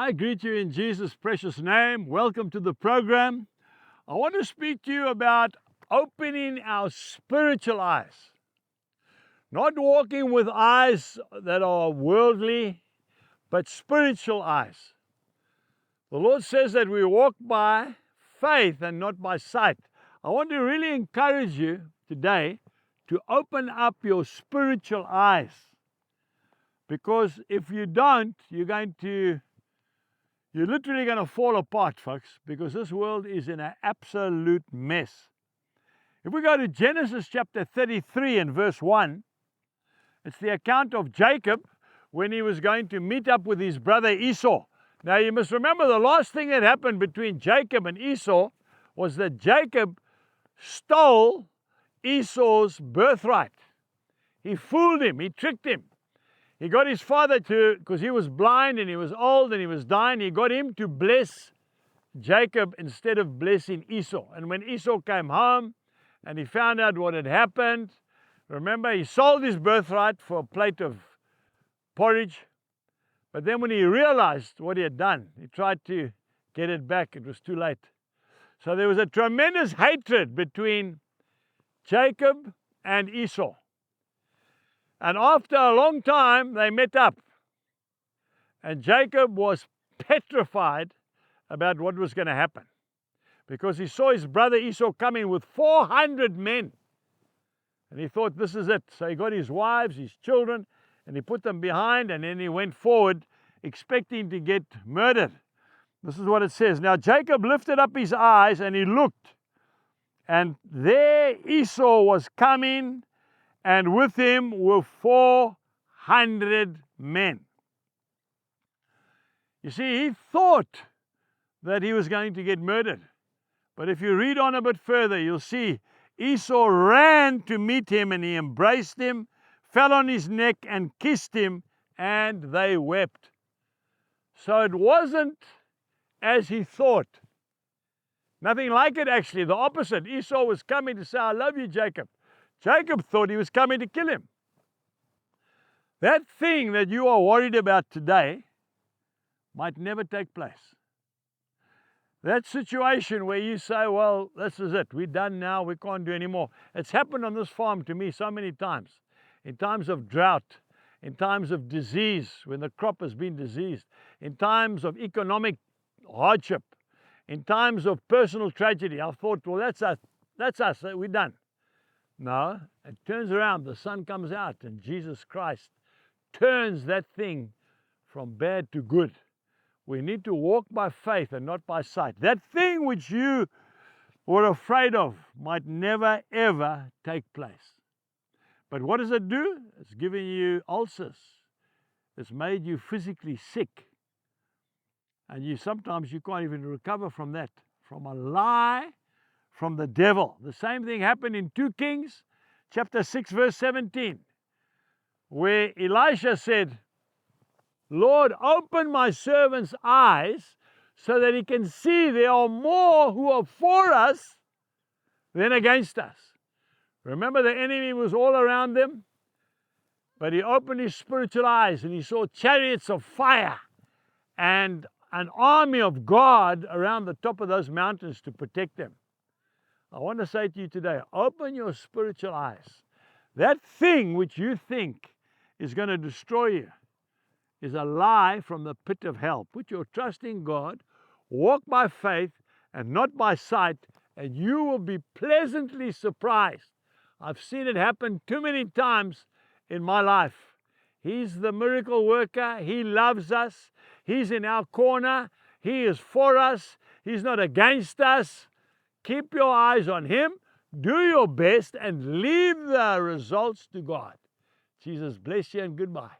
I greet you in Jesus' precious name. Welcome to the program. I want to speak to you about opening our spiritual eyes. Not walking with eyes that are worldly, but spiritual eyes. The Lord says that we walk by faith and not by sight. I want to really encourage you today to open up your spiritual eyes. Because if you don't, you're literally going to fall apart, folks, because this world is in an absolute mess. If we go to Genesis chapter 33 and verse 1, it's the account of Jacob when he was going to meet up with his brother Esau. Now you must remember the last thing that happened between Jacob and Esau was that Jacob stole Esau's birthright. He fooled him, he tricked him. He got his father because he was blind and he was old and he was dying, he got him to bless Jacob instead of blessing Esau. And when Esau came home and he found out what had happened, remember, he sold his birthright for a plate of porridge. But then when he realized what he had done, he tried to get it back. It was too late. So there was a tremendous hatred between Jacob and Esau. And after a long time, they met up. And Jacob was petrified about what was going to happen, because he saw his brother Esau coming with 400 men. And he thought, this is it. So he got his wives, his children, and he put them behind, and then he went forward expecting to get murdered. This is what it says. Now Jacob lifted up his eyes and he looked, and there Esau was coming, and with him were 400 men. You see, he thought that he was going to get murdered. But if you read on a bit further, you'll see Esau ran to meet him, and he embraced him, fell on his neck and kissed him, and they wept. So it wasn't as he thought. Nothing like it, actually. The opposite. Esau was coming to say, I love you, Jacob. Jacob thought he was coming to kill him. That thing that you are worried about today might never take place. That situation where you say, well, this is it. We're done now. We can't do anymore. It's happened on this farm to me so many times. In times of drought, in times of disease, when the crop has been diseased, in times of economic hardship, in times of personal tragedy. I thought, well, that's us. We're done. No, it turns around. The sun comes out, and Jesus Christ turns that thing from bad to good. We need to walk by faith and not by sight. That thing which you were afraid of might never, ever take place. But what does it do? It's giving you ulcers. It's made you physically sick. And sometimes you can't even recover from that, from a lie from the devil. The same thing happened in 2 Kings, chapter 6, verse 17, where Elisha said, Lord, open my servant's eyes so that he can see there are more who are for us than against us. Remember, the enemy was all around them, but he opened his spiritual eyes and he saw chariots of fire and an army of God around the top of those mountains to protect them. I want to say to you today, open your spiritual eyes. That thing which you think is going to destroy you is a lie from the pit of hell. Put your trust in God, walk by faith and not by sight, and you will be pleasantly surprised. I've seen it happen too many times in my life. He's the miracle worker. He loves us. He's in our corner. He is for us. He's not against us. Keep your eyes on him. Do your best and leave the results to God. Jesus bless you and goodbye.